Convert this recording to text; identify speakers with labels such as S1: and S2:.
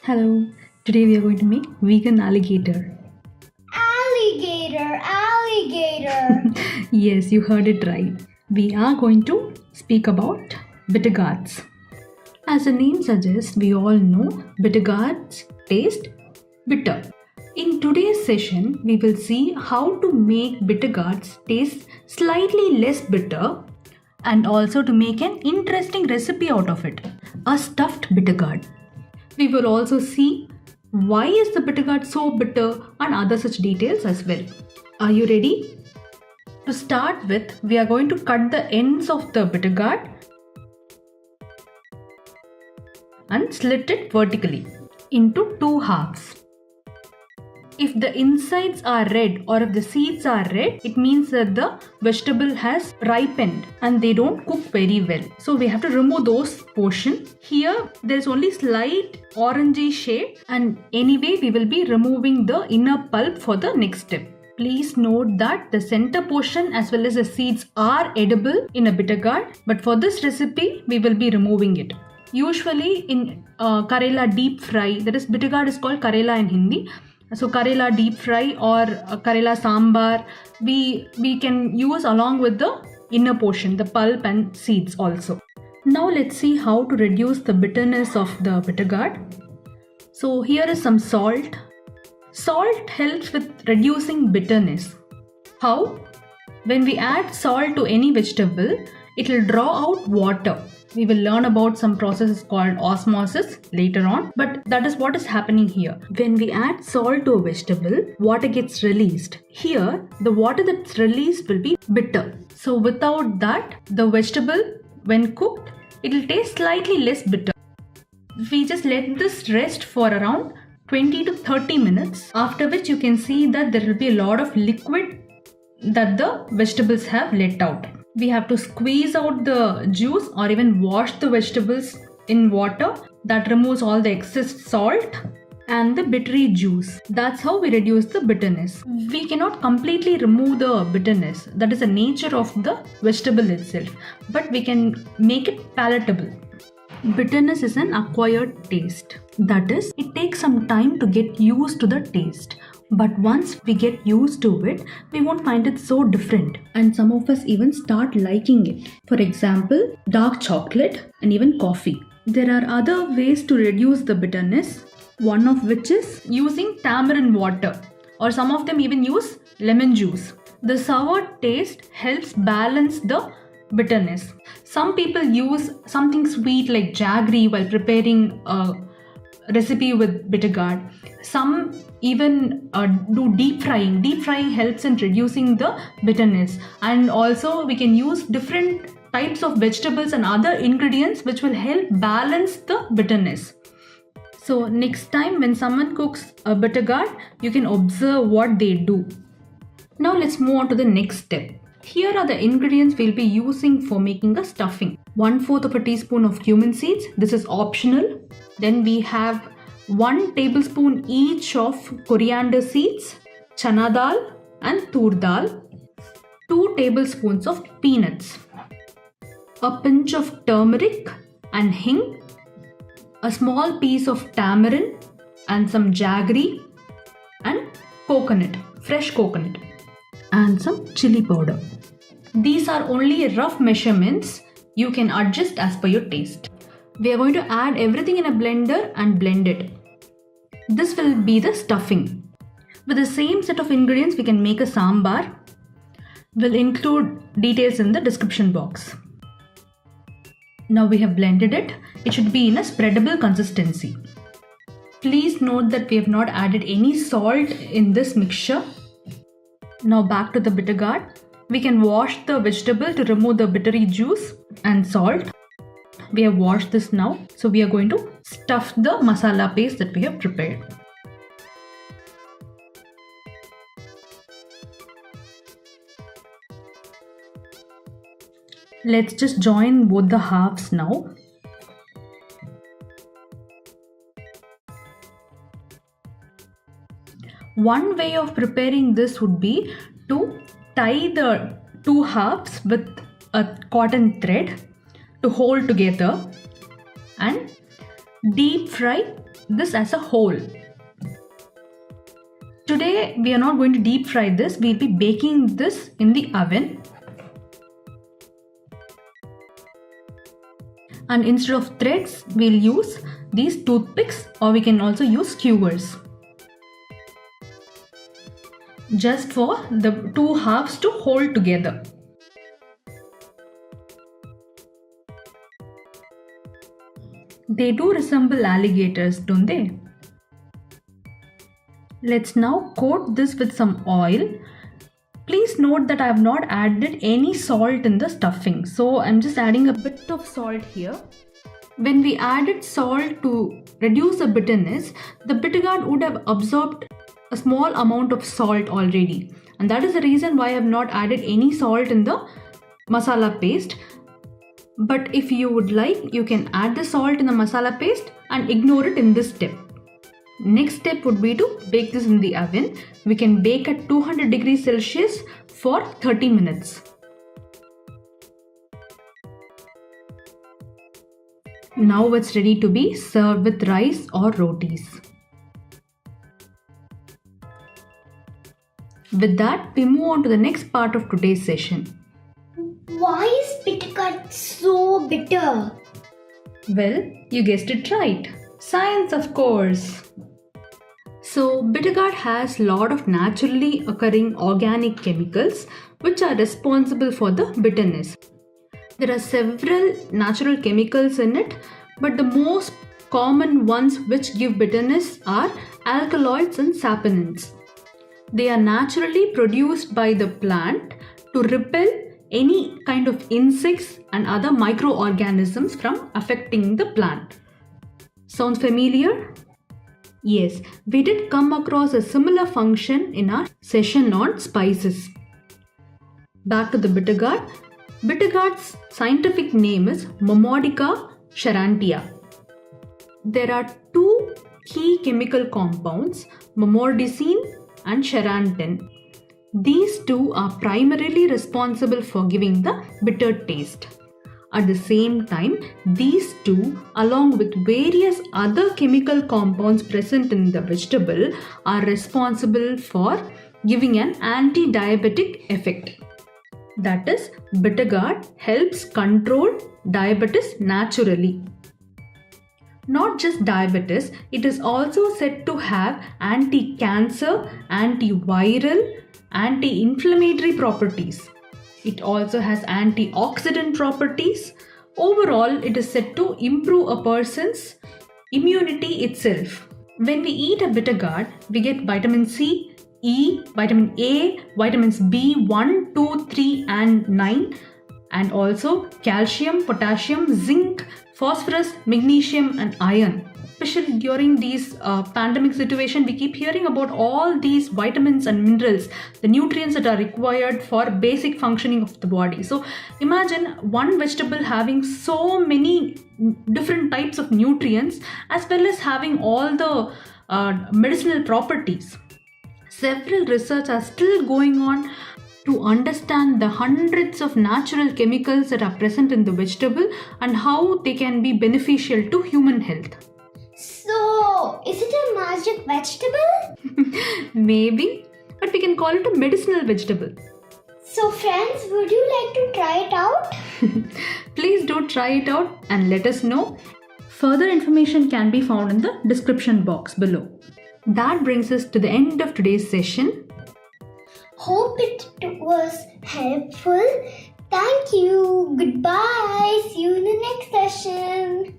S1: Hello, today we are going to make vegan alligator.
S2: Alligator, alligator.
S1: Yes, you heard it right. We are going to speak about bitter gourds. As the name suggests, we all know bitter gourds taste bitter. In today's session, we will see how to make bitter gourds taste slightly less bitter and also to make an interesting recipe out of it, a stuffed bitter gourd. We will also see why is the bitter gourd so bitter and other such details as well. Are you ready? To start with, we are going to cut the ends of the bitter gourd and slit it vertically into two halves. If the insides are red or if the seeds are red, it means that the vegetable has ripened and they don't cook very well. So we have to remove those portion. Here there is only slight orangey shade, and anyway we will be removing the inner pulp for the next step. Please note that the center portion as well as the seeds are edible in a bitter gourd, but for this recipe we will be removing it. Usually in Karela deep fry, that is bitter gourd is called Karela in Hindi. So Karela deep fry or Karela sambar, we can use along with the inner portion, the pulp and seeds also. Now let's see how to reduce the bitterness of the bitter gourd. So here is some salt. Salt helps with reducing bitterness. How? When we add salt to any vegetable, it will draw out water. We will learn about some processes called osmosis later on, but that is what is happening here. When we add salt to a vegetable, water gets released. Here, the water that's released will be bitter. So without that, the vegetable, when cooked, it will taste slightly less bitter. We just let this rest for around 20 to 30 minutes, after which you can see that there will be a lot of liquid that the vegetables have let out. We have to squeeze out the juice or even wash the vegetables in water. That removes all the excess salt and the bittery juice. That's how we reduce the bitterness. We cannot completely remove the bitterness. That is the nature of the vegetable itself. But we can make it palatable. Bitterness is an acquired taste. That is, it takes some time to get used to the taste. But once we get used to it, we won't find it so different. And some of us even start liking it. For example, dark chocolate and even coffee. There are other ways to reduce the bitterness, one of which is using tamarind water, or some of them even use lemon juice. The sour taste helps balance the bitterness. Some people use something sweet like jaggery while preparing a recipe with bitter gourd. Some even do deep frying. Deep frying helps in reducing the bitterness, and also we can use different types of vegetables and other ingredients which will help balance the bitterness. So next time when someone cooks a bitter gourd, you can observe what they do. Now let's move on to the next step. Here are the ingredients we'll be using for making a stuffing. 1/4 of a teaspoon of cumin seeds. This is optional. Then we have 1 tablespoon each of coriander seeds, chana dal and tur dal, 2 tablespoons of peanuts, a pinch of turmeric and hing, a small piece of tamarind and some jaggery, and coconut, fresh coconut, and some chili powder. These are only rough measurements. You can adjust as per your taste. We are going to add everything in a blender and blend it. This will be the stuffing. With the same set of ingredients, we can make a sambar. We'll include details in the description box. Now we have blended it. It should be in a spreadable consistency. Please note that we have not added any salt in this mixture. Now back to the bitter gourd. We can wash the vegetable to remove the bittery juice and salt. We have washed this now. So we are going to stuff the masala paste that we have prepared. Let's just join both the halves now. One way of preparing this would be to tie the two halves with a cotton thread to hold together and deep fry this as a whole. Today we are not going to deep fry this, we'll be baking this in the oven. And instead of threads, we'll use these toothpicks, or we can also use skewers. Just for the two halves to hold together. They do resemble alligators, don't they? Let's now coat this with some oil. Please note that I have not added any salt in the stuffing, so I'm just adding a bit of salt here. When we added salt to reduce the bitterness, the bitter gourd would have absorbed a small amount of salt already, and that is the reason why I have not added any salt in the masala paste. But if you would like, you can add the salt in the masala paste and ignore it in this step. Next step would be to bake this in the oven. We can bake at 200 degrees Celsius for 30 minutes. Now it's ready to be served with rice or rotis. With that, we move on to the next part of today's session.
S2: Why is bitter gourd so bitter?
S1: Well, you guessed it right. Science, of course. So, bitter gourd has a lot of naturally occurring organic chemicals which are responsible for the bitterness. There are several natural chemicals in it, but the most common ones which give bitterness are alkaloids and saponins. They are naturally produced by the plant to repel any kind of insects and other microorganisms from affecting the plant. Sounds familiar? Yes, we did come across a similar function in our session on spices. Back to the bitter gourd. Bitter gourd's scientific name is Momordica charantia. There are two key chemical compounds, momordicine and charantin. These two are primarily responsible for giving the bitter taste. At the same time, these two, along with various other chemical compounds present in the vegetable, are responsible for giving an anti-diabetic effect. That is, bitter gourd helps control diabetes naturally. Not just diabetes, it is also said to have anti-cancer, antiviral, anti-inflammatory properties. It also has antioxidant properties. Overall, it is said to improve a person's immunity itself. When we eat a bitter gourd, we get vitamin C, E, vitamin A, vitamins B1, 2, 3 and 9, and also calcium, potassium, zinc, phosphorus, magnesium and iron. Especially during these pandemic situation, we keep hearing about all these vitamins and minerals, the nutrients that are required for basic functioning of the body. So imagine one vegetable having so many different types of nutrients as well as having all the medicinal properties. Several research are still going on to understand the hundreds of natural chemicals that are present in the vegetable and how they can be beneficial to human health.
S2: So, is it a magic vegetable?
S1: Maybe, but we can call it a medicinal vegetable.
S2: So friends, would you like to try it out?
S1: Please do try it out and let us know. Further information can be found in the description box below. That brings us to the end of today's session.
S2: Hope it was helpful. Thank you. Goodbye. See you in the next session.